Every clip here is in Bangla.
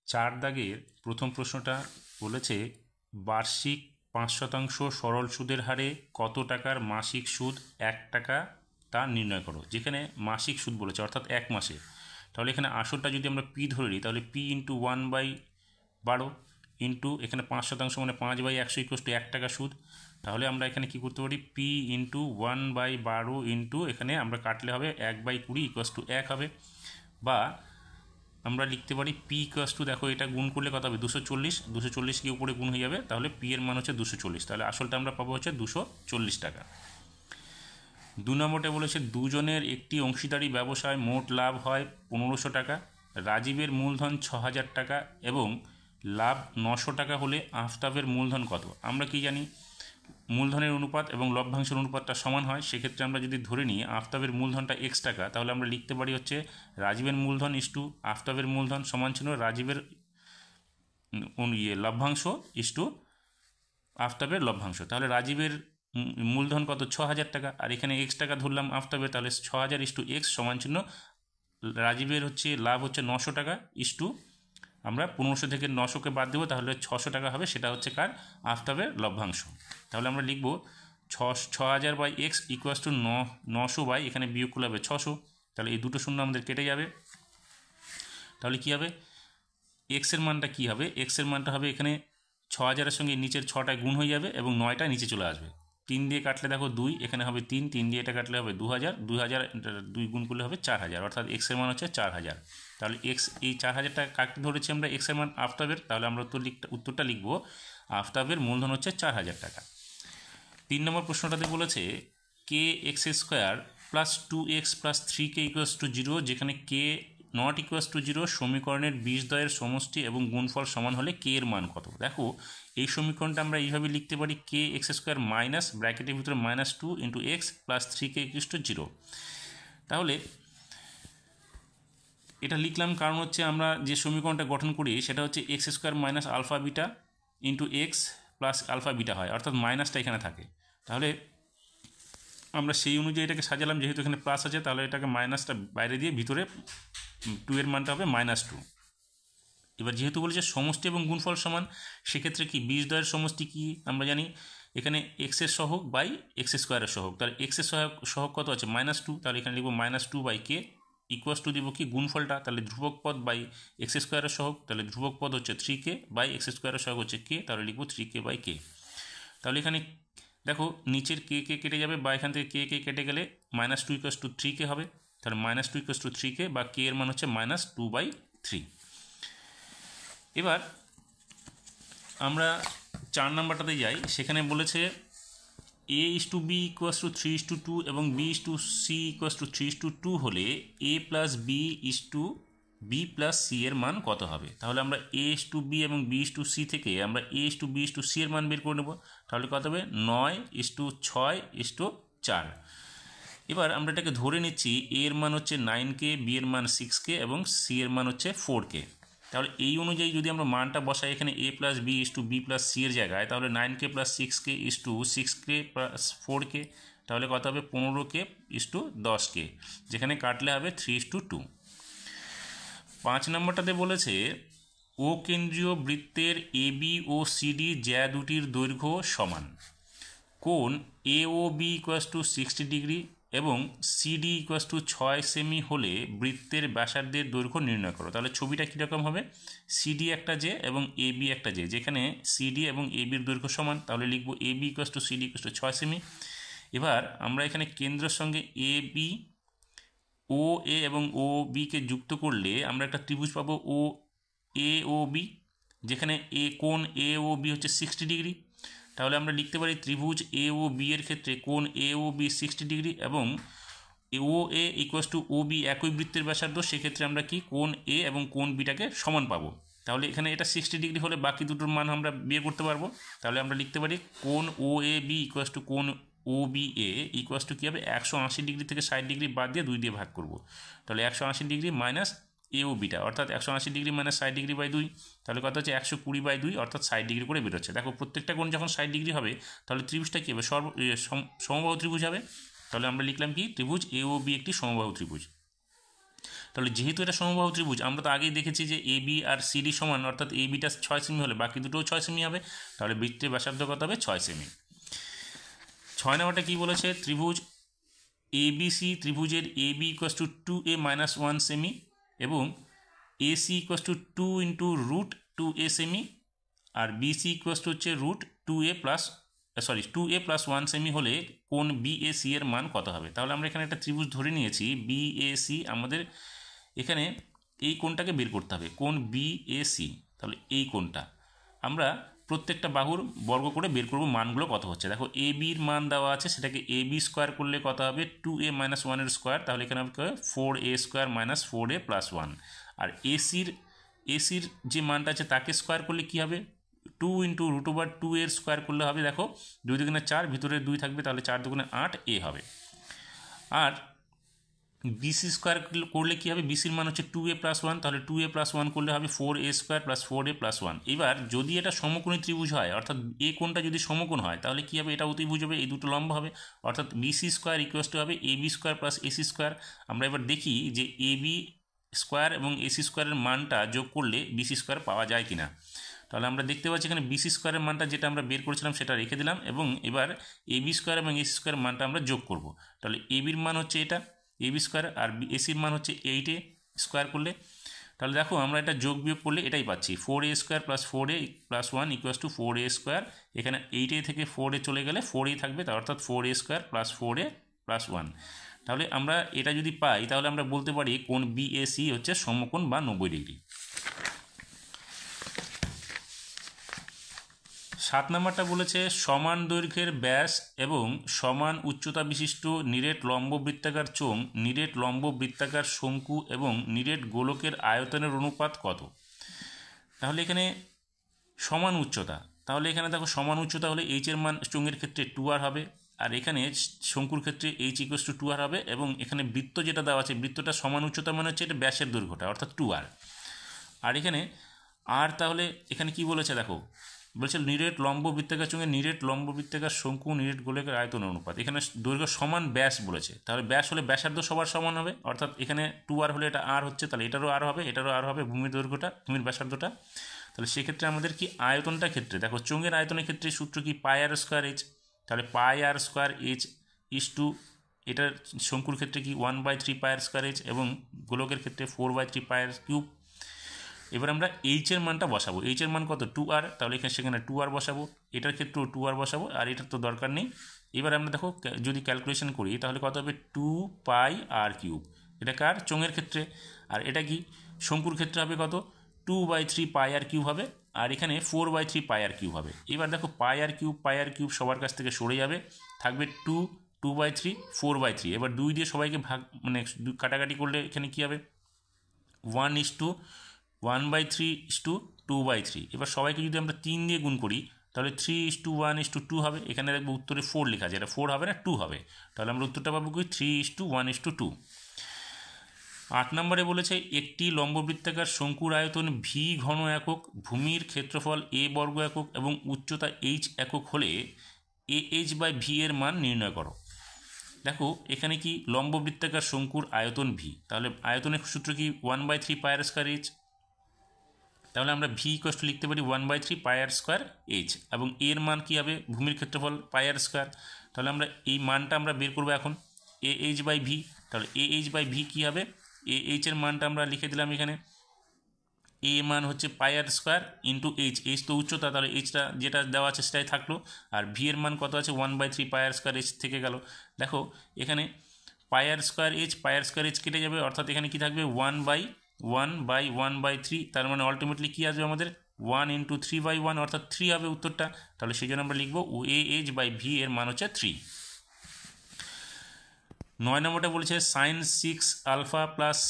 চার দাগের প্রথম প্রশ্নটা বলেছে বার্ষিক 5% সরল সুদের হারে কত টাকার মাসিক সুদ 1 টাকা তা নির্ণয় করো। যেখানে মাসিক সুদ বলেছে অর্থাৎ এক মাসে, তাহলে এখানে আসলটা যদি আমরা পি ধরে নিই তাহলে পি ইন্টু 1/12 ইন্টু এখানে 5% মানে 5/100 ইকুয়াল টু 1 টাকা সুদ। তাহলে আমরা এখানে কি করতে পারি, পি ইন্টু 1/12 ইন্টু এখানে আমরা কাটলে হবে 1/20 ইকুয়াল টু 1 হবে। বা আমরা লিখতে পারি পি ইকুয়াল টু, দেখো এটা গুণ করলে কত হবে 240 কি উপরে গুণ হয়ে যাবে, তাহলে পি এর মান হচ্ছে 240, তাহলে আসলটা আমরা পাবো হচ্ছে 240 টাকা। 2 নম্বরটা বলেছে দুজনের একটি অংশীদারি ব্যবসায় মোট লাভ হয় 1500 টাকা। রাজীবের মূলধন 6000 টাকা এবং লাভ 900 টাকা হলে আফতাবের মূলধন কত। আমরা কি জানি মূলধনের অনুপাত এবং লভ্যাংশের অনুপাতটা সমান হয়। সেক্ষেত্রে আমরা যদি ধরে নিই আফতাবের মূলধনটা x টাকা, তাহলে আমরা লিখতে পারি হচ্ছে রাজীবের মূলধন ইস্টু আফতাবের মূলধন সমান ছিল রাজীবের লভ্যাংশ ইস্টু আফতাবের লভ্যাংশ। তাহলে রাজীবের মূলধন কত 6000 টাকা, আর এখানে x টাকা ধরলাম আফতাবের, তাহলে 6000 ইস্টু এক্স সমান চিহ্ন রাজীবের হচ্ছে লাভ হচ্ছে 900 টাকা ইস্টু আমরা 1500 থেকে 900কে বাদ দেবো, তাহলে 600 টাকা হবে, সেটা হচ্ছে কার আফতাবের লভ্যাংশ। তাহলে আমরা লিখব 6000/x ইকুয়াল টু 900 বাই এখানে বিয়োগ করলে হবে 600, তাহলে এই দুটো শূন্য আমাদের কেটে যাবে। তাহলে কি হবে এক্সের মানটা কি হবে, এক্সের মানটা হবে এখানে 6000-এর সঙ্গে নিচের 6টায় গুণ হয়ে যাবে এবং 9টা নিচে চলে আসবে। 3 দিয়ে কাটলে দেখো 2, এখানে হবে 3 দিয়ে এটা কাটলে হবে 2000 2 গুণ করলে হবে 4000, অর্থাৎ এক্সের মান হচ্ছে 4000। তাহলে এক্স এই 4000 টাকা কাটতে ধরেছি আমরা এক্সের মান আফতাবের, তাহলে আমরা উত্তরটা লিখব আফতাবের মূলধন হচ্ছে 4000 টাকা। 3 নম্বর প্রশ্নটাতে বলেছে k x square plus 2x plus 3k equals to 0, যেখানে কে নট ইকুয়ালস টু 0 সমীকরণের বীজদ্বয়ের সমষ্টি এবং গুণফল সমান হলে কে এর মান কত। দেখো এই সমীকরণটা আমরা এইভাবে লিখতে পারি কে এক্স স্কোয়ার মাইনাস ব্র্যাকেটের ভিতরে -2 into x plus 3k equals to 0। তাহলে এটা লিখলাম কারণ হচ্ছে আমরা যে সমীকরণটা গঠন করি সেটা হচ্ছে x square minus alpha beta into x plus alpha beta হয়, অর্থাৎ মাইনাসটা এখানে থাকে। তাহলে আমরা সেই অনুযায়ী এটাকে সাজালাম, যেহেতু এখানে প্লাস আছে তাহলে এটাকে মাইনাসটা বাইরে দিয়ে ভিতরে 2 এর মানটা হবে -2। এবার যেহেতু বলেছে সমষ্টি এবং গুণফল সমান, সেক্ষেত্রে কি বীজদ্বয়ের সমষ্টি কি আমরা জানি এখানে এক্সের সহগ বাই এক্স স্কোয়ারের সহগ, তাহলে এক্সের সহগ কত আছে -2, তাহলে এখানে লিখবো -2/k ইকুয়ালস টু দিব কি গুণফলটা, তাহলে ধ্রুবক পদ বাই এক্স স্কোয়ারের সহগ, তাহলে ধ্রুবক পদ হচ্ছে 3k বাই এক্স স্কোয়ারের সহগ হচ্ছে k, তাহলে লিখবো 3k/k। তাহলে এখানে দেখো নিচের কে কেটে যাবে বা এখান থেকে কে কেটে গেলে -2 ইকুয়ালস টু 3k হবে, তাহলে -2 ইকুয়ালস টু 3k বা k এর মান হচ্ছে -2/3। এবার আমরা 4 নাম্বারটাতে যাই, সেখানে বলেছে a/b ইকুয়ালস টু 3:2 এবং b/c ইকুয়ালস টু 3:2 হলে a plus b plus c এর মান কত হবে। তাহলে আমরা a/b এবং b/c থেকে আমরা a/b/c এর মান বের করে নেব, তাহলে কত হবে 9:6:4। এবার আমরা এটাকে ধরে নিচ্ছি a এর মান হচ্ছে 9k, b এর মান 6k এবং c এর মান হচ্ছে 4k। তাহলে এই অনুযায়ী যদি আমরা মানটা বসাই এখানে a plus b plus c এর জায়গায়, তাহলে 9k plus 6k 6k plus 4k, তাহলে কত হবে 15k 10k, যেখানে কাটলে হবে 3:2। 5 নম্বরটাতে বলেছে ও কেন্দ্রীয় বৃত্তের AB ও CD জ্যা দুটির দৈর্ঘ্য সমান, কোণ AOB ইকুয়ালস টু 60 ডিগ্রি এবং CD ইকুয়ালস টু 6 সেমি হলে বৃত্তের ব্যাসার্ধের দৈর্ঘ্য নির্ণয় করো। তাহলে ছবিটা কীরকম হবে, CD একটা জে এবং AB একটা জে, যেখানে CD এবং ABর দৈর্ঘ্য সমান, তাহলে লিখব AB equals to CD equals to 6 semi. এবার আমরা এখানে কেন্দ্রের সঙ্গে AB OA এবং OBকে যুক্ত করলে আমরা একটা ত্রিভুজ পাবো AOB, যেখানে কোণ AOB হচ্ছে 60 ডিগ্রি। তাহলে আমরা লিখতে পারি ত্রিভুজ AOB এর ক্ষেত্রে কোণ AOB 60 ডিগ্রি এবং OA ইকুয়ালস টু OB একই বৃত্তের ব্যাসার্ধ, সেক্ষেত্রে আমরা কি কোণ A এবং কোণ Bটাকে সমান পাবো। তাহলে এখানে এটা 60 ডিগ্রি হলে বাকি দুটোর মান আমরা বের করতে পারবো। তাহলে আমরা লিখতে পারি কোণ OAB ইকুয়ালস টু কোণ OBA ইকুয়ালস টু কী হবে 180 ডিগ্রি থেকে 60 ডিগ্রি বাদ দিয়ে 2 দিয়ে ভাগ করব, তাহলে 180 ডিগ্রি মাইনাস AOBটা অর্থাৎ 180 ডিগ্রি মাইনাস 60 ডিগ্রি বাই 2, তাহলে কত হচ্ছে 120/2 অর্থাৎ 60 ডিগ্রি করে বেরোচ্ছে। দেখো প্রত্যেকটা কোণ যখন 60 ডিগ্রি হবে তাহলে ত্রিভুজটা কী হবে সমবাহু ত্রিভুজ হবে। তাহলে আমরা লিখলাম কি ত্রিভুজ AOB একটি সমবাহু ত্রিভুজ। তাহলে যেহেতু এটা সমবাহু ত্রিভুজ, আমরা তো আগেই দেখেছি যে এ বি আর সিডি সমান, অর্থাৎ এ বিটা 6 সেমি হলে বাকি দুটোও 6 সেমি হবে, তাহলে বৃত্তের ব্যাসার্ধ কত হবে 6 সেমি। 6 নম্বরটা কী বলেছে, ত্রিভুজ এবিসি ত্রিভুজের A B equals to 2a minus 1 সেমি এবং AC equals to 2 into root 2a সেমি আর বিসি ইকুয়াস টু হচ্ছে রুট 2a প্লাস 1 সেমি হলে কোণ বিএসি এর মান কত হবে। তাহলে আমরা এখানে একটা ত্রিভুজ ধরে নিয়েছি বিএসি, আমাদের এখানে এই কোণটাকে বের করতে হবে, কোণ বিএসি। তাহলে এই কোণটা আমরা প্রত্যেকটা বাহুর বর্গ করে বের করব মানগুলো কত হচ্ছে। দেখো এ বির মান দেওয়া আছে, সেটাকে এ বি স্কোয়ার করলে কত হবে 2a মাইনাস 1 স্কোয়ার, তাহলে এখানে হবে 4a square minus 4a plus 1। আর এসির যে মানটা আছে তাকে স্কোয়ার করলে কী হবে 2 ইন্টু রুট ওভার 2 এর স্কোয়ার করলে হবে, দেখো 2 দুগুণে 4, ভিতরে 2 থাকবে, তাহলে 4 দুগুণে 8 এ হবে। আর বিসি স্কোয়ার করলে কী হবে, বিসির মান হচ্ছে 2a প্লাস 1, তাহলে 2a প্লাস 1 করলে হবে 4a square plus 4a plus 1। এবার যদি এটা সমকোণী ত্রিভুজ হয়, অর্থাৎ এ কোণটা যদি সমকোণ হয়, তাহলে কী হবে, এটা অতিভুজ হবে, এই দুটো লম্ব হবে, অর্থাৎ বিসি স্কোয়ার ইকুয়াস টু হবে A B square plus AC square. আমরা এবার দেখি যে এ বি স্কোয়ার এবং এসি স্কোয়ারের মানটা যোগ করলে বিসি স্কোয়ার পাওয়া যায় কিনা। তাহলে আমরা দেখতে পাচ্ছি এখানে বিসি স্কোয়ারের মানটা যেটা আমরা বের করেছিলাম সেটা রেখে দিলাম, এবং এবার এ বি স্কোয়ার এবং এসি স্কোয়ারের মানটা আমরা যোগ করব। তাহলে এ বির মান হচ্ছে এটা এ বি স্কোয়ার, আর এসির মান হচ্ছে 8a স্কোয়ার করলে, তাহলে দেখো আমরা এটা যোগ বিয়োগ করলে এটাই পাচ্ছি 4a square plus 4a plus 1 equals to 4a square. এখানে 8a থেকে 4a চলে গেলে 4a থাকবে, অর্থাৎ 4a square plus 4a plus 1। তাহলে আমরা এটা যদি পাই তাহলে আমরা বলতে পারি কোণ বিএসি হচ্ছে সমকোণ বা 90 ডিগ্রি। 7 নম্বরটা বলেছে সমান দৈর্ঘ্যের ব্যাস এবং সমান উচ্চতা বিশিষ্ট নিরেট লম্ব বৃত্তাকার চোঙ, নিরেট লম্ব বৃত্তাকার শঙ্কু এবং নিরেট গোলকের আয়তনের অনুপাত কত। তাহলে এখানে সমান উচ্চতা, তাহলে এখানে দেখো সমান উচ্চতা হলে এইচ এর মান চোঙের ক্ষেত্রে 2r হবে, আর এখানে শঙ্কুর ক্ষেত্রে এইচ ইকুয়াস টু 2r হবে, এবং এখানে বৃত্ত যেটা দেওয়া আছে বৃত্তটা সমান উচ্চতা মানে হচ্ছে এটা ব্যাসের দৈর্ঘ্যটা অর্থাৎ 2r। আর এখানে আর তাহলে এখানে কি বলেছে দেখো, বলছে নিরেট লম্ব বৃত্তাকার চোঙের নিরেট লম্ব বৃত্তাকার শঙ্কু নিরেট গোলকের আয়তনের অনুপাত। এখানে দৈর্ঘ্য সমান ব্যাস বলেছে, তাহলে ব্যাস হলে ব্যাসার্ধ সবার সমান হবে, অর্থাৎ এখানে 2r হলে এটা r হচ্ছে, তাহলে এটারও r হবে, এটারও r হবে ভূমির দৈর্ঘ্যটা ভূমির ব্যাসার্ধটা। তাহলে সেক্ষেত্রে আমাদের কি আয়তনটা ক্ষেত্রে দেখো চোঙের আয়তনের ক্ষেত্রে সূত্র কি পাই আর স্কোয়ার এইচ, তাহলে পাই আর স্কোয়ার এইচ ইস টু এটার শঙ্কুর ক্ষেত্রে কি 1/3 পাই আর স্কোয়ার এইচ এবং গোলকের ক্ষেত্রে 4/3 পাই আর কিউব। এবার আমরা এইচ এর মানটা বসাবো, এইচ এর মান কত 2r, তাহলে এখানে সেখানে 2r বসাবো, এটার ক্ষেত্রেও 2r বসাবো, আর এটার তো দরকার নেই। এবার আমরা দেখো যদি ক্যালকুলেশন করি তাহলে কত হবে 2 পাই আর কিউব, এটা কার চোঙের ক্ষেত্রে, আর এটা কি শঙ্কুর ক্ষেত্রে হবে কত 2/3 পাই আর কিউব হবে, আর এখানে 4/3 পাই আর কিউব হবে। এবার দেখো পাই আর কিউব সবার কাছ থেকে সরে যাবে, থাকবে 2/3 4/3। এবার 2 দিয়ে সবাইকে ভাগ মানে কাটাকাটি করলে এখানে কী হবে 1:1/3:2/3। এবার সবাইকে যদি আমরা 3 দিয়ে গুণ করি তাহলে 3:1:2 হবে, এখানে দেখবো উত্তরে 4 লেখা আছে, এটা 4 হবে না 2 হবে, তাহলে আমরা উত্তরটা পাবো কি 3:1:2। 8 নম্বরে বলেছে একটি লম্ববৃত্তাকার শঙ্কুর আয়তন ভি ঘন একক, ভূমির ক্ষেত্রফল a বর্গ একক এবং উচ্চতা h একক হলে ah/v এর মান নির্ণয় করো। দেখো এখানে কি লম্ববৃত্তাকার শঙ্কুর আয়তন ভি, তাহলে আয়তনের সূত্র কি 1/3 পাই আর স্কোয়ার এইচ, তাহলে আমরা ভি ইকুয়াল টু লিখতে পারি 1/3 পাই আর স্কোয়ার এইচ, এবং এর মান কী হবে ভূমির ক্ষেত্রফল পাই আর স্কোয়ার। তাহলে আমরা এই মানটা আমরা বের করবো এখন ah/v, তাহলে ah/v কী হবে, এর মানটা আমরা লিখে দিলাম এখানে, এ মান হচ্ছে পাই আর স্কোয়ার ইন্টু এইচ তো উচ্চতা, তাহলে এইচটা যেটা দেওয়া আছে সেটাই থাকলো, আর ভি এর মান কত আছে 1/3 পাই আর স্কোয়ার এইচ থেকে গেল। দেখো এখানে পাই আর স্কোয়ার এইচ কেটে যাবে, অর্থাৎ এখানে কি থাকবে 1/1/1/3, তার মানে আলটিমেটলি কী আসবে আমাদের 1 × 3/1 অর্থাৎ 3 হবে উত্তরটা। তাহলে সেই জন্য আমরা লিখবো ah/v এর মান হচ্ছে 3। 9 নম্বরটা বলেছে sin 6 alpha plus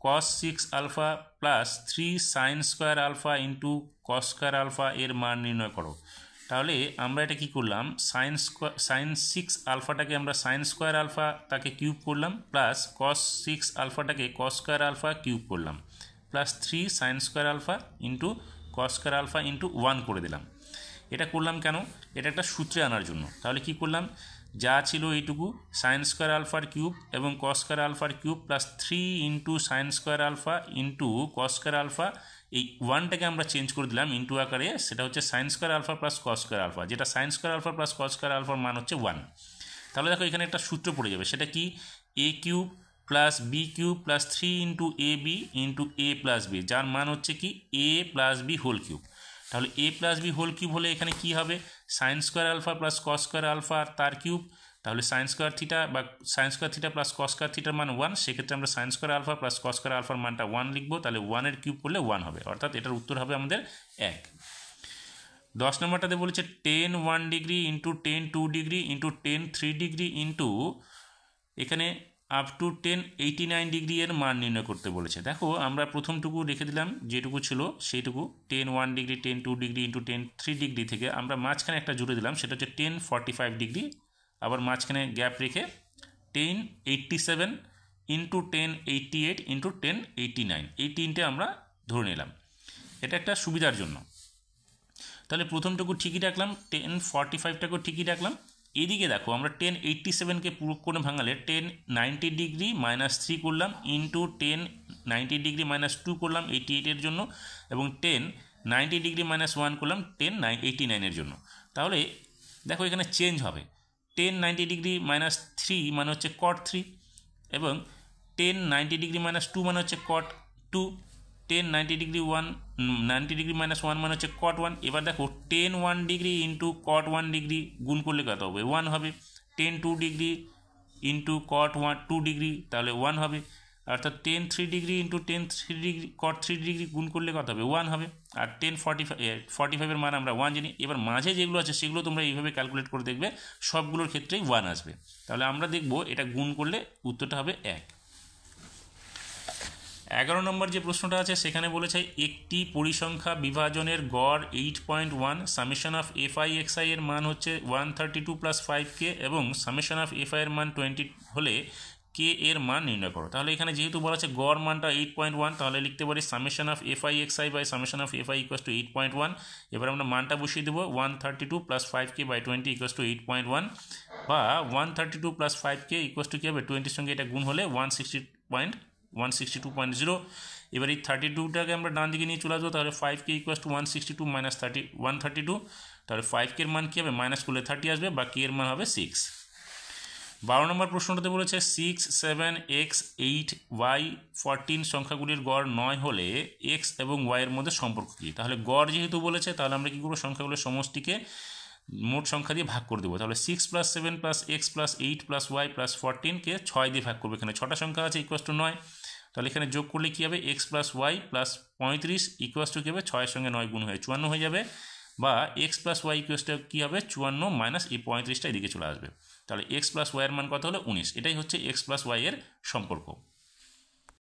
cos 6 alpha plus 3 sin square alpha into cos square alpha এর মান নির্ণয় করো। তাহলে আমরা এটা কি করলাম sin 6 আলফাটাকে আমরা sin স্কোয়ার আলফা তাকে কিউব করলাম, প্লাস cos 6 আলফাটাকে cos স্কোয়ার আলফা কিউব করলাম, plus 3 sin square alpha into cos square alpha into 1 করে দিলাম। এটা করলাম কেন, এটা একটা সূত্রে আনার জন্য। তাহলে কি করলাম যা ছিল এইটুকু সাইন স্কোয়ার আলফার কিউব এবং কস স্কোয়ার আলফার cube plus 3 into sine square alpha into cos square alpha, এই ওয়ানটাকে আমরা চেঞ্জ করে দিলাম ইন্টু আকারে, সেটা হচ্ছে sine square alpha plus cos square alpha, যেটা sine square alpha plus cos square আলফার মান হচ্ছে 1। তাহলে দেখো এখানে একটা সূত্র পড়ে যাবে, সেটা কি A cube plus B cube plus 3 into A B into A plus B, যার মান হচ্ছে কি A plus B whole cube. তাহলে A plus B whole cube হলে এখানে কি হবে sine square alpha plus cos square alpha আর তার কিউব, তাহলে সাইন স্কোয়ার থিটা বা sine square theta plus cos square থিটার মান 1, সেক্ষেত্রে আমরা sine square alpha plus cos square আলফার মানটা 1 লিখবো, তাহলে 1-এর কিউব করলে 1 হবে, অর্থাৎ এটার উত্তর হবে আমাদের 1। 10 নম্বরটাতে বলেছে 10 1 degree into 10 2 degree into 10 3 degree into এখানে আপ টু 10 89 ডিগ্রি এর মান নির্ণয় করতে বলেছে। দেখো আমরা প্রথমটুকু রেখে দিলাম, যেটুকু ছিল সেইটুকু 10 1 ডিগ্রি 10 2 ডিগ্রি ইন্টু 10 3 ডিগ্রি থেকে আমরা মাঝখানে একটা জুড়ে দিলাম, সেটা হচ্ছে 10 45 ডিগ্রি, আবার মাঝখানে গ্যাপ রেখে 10 87 ইন্টু 10 88 ইন্টু 10 89, এই তিনটে আমরা ধরে নিলাম, এটা একটা সুবিধার জন্য। তাহলে প্রথমটুকু ঠিকই রাখলাম, 10 45টাকেও ঠিকই রাখলাম। এদিকে দেখো আমরা 10 87কে পুরো করে ভাঙালে 10 90 ডিগ্রি মাইনাস 3 করলাম ইন্টু 10 90 ডিগ্রি মাইনাস 2 করলাম 88-এর জন্য, এবং 10 90 ডিগ্রি মাইনাস 1 করলাম 10 89-এর জন্য। তাহলে দেখো এখানে চেঞ্জ হবে, 10 90 ডিগ্রি মাইনাস 3 মানে হচ্ছে কট 3, এবং 10 90 ডিগ্রি মাইনাস 2 মানে হচ্ছে কট 2, 10 90 ডিগ্রি 90 ডিগ্রি মাইনাস 1 মানে হচ্ছে কট 1। এবার দেখো 10 1 ডিগ্রি ইন্টু কট 1 ডিগ্রি গুণ করলে কত হবে 1 হবে, 10 2 ডিগ্রি ইন্টু কট 2 ডিগ্রি তাহলে 1 হবে, অর্থাৎ 10 3 ডিগ্রি ইন্টু 10 3 ডিগ্রি কট 3 ডিগ্রি গুণ করলে কত হবে 1 হবে, আর 10 45-এর মান আমরা 1 জানি। এবার মাঝে যেগুলো আছে সেগুলো তোমরা এইভাবে ক্যালকুলেট করে দেখবে, সবগুলোর ক্ষেত্রেই 1 আসবে। তাহলে আমরা দেখব এটা গুণ করলে উত্তরটা হবে 1। 11 নম্বর যে প্রশ্নটা আছে সেখানে বলেছে একটি পরিসংখ্যা বিভাজনের গড় 8.1, summation of f i x I এর মান হচ্ছে 132 প্লাস 5k এবং সামেশন অফ এফ আই এর মান 20 হলে কে এর মান নির্ণয় করো। তাহলে এখানে যেহেতু বলা আছে গড় মানটা 8.1, তাহলে লিখতে পারি summation of f i x i by summation of f i equals to 8.1। এবার আমরা মানটা বসিয়ে দেবো 132 plus 5k by 20 equals to 8.1, বা 132 প্লাস 5k ইকুয়াস টু কী হবে 20-এর সঙ্গে এটা গুণ হলে 162.0। এবার এই 32টাকে আমরা ডান দিকে নিয়ে চলে আসবো, তাহলে 5k ইকুয়াস টু 162 মাইনাস 132, তাহলে 5k এর মান কী হবে মাইনাস করলে 30 আসবে, বা k এর মান হবে 6। 12 নম্বর প্রশ্নটাতে বলেছে 6 7 x 8 y 14 সংখ্যাগুলির গড় 9 হলে x এবং y এর মধ্যে সম্পর্ক কী। তাহলে গড় যেহেতু বলেছে তাহলে আমরা কী করবো সংখ্যাগুলোর সমষ্টিকে মোট সংখ্যা দিয়ে ভাগ করে দেবো। তাহলে 6 plus 7 plus x plus 8 plus y plus 14কে 6 দিয়ে ভাগ করবো, এখানে 6টা সংখ্যা আছে ইকুয়াস টু 9, তাহলে এখানে যোগ করলে কী হবে x plus y plus 35 equals to কী হবে 6-এর সঙ্গে 9 গুণ হয়ে 54 হয়ে যাবে, বা এক্স প্লাস ওয়াই ইকুয়াসটা কী হবে 54 মাইনাস এই 35টা এদিকে চলে আসবে। তাহলে এক্স প্লাস ওয়াইয়ের মান কত হলো 19। এটাই হচ্ছে এক্স প্লাস ওয়াইয়ের সম্পর্ক।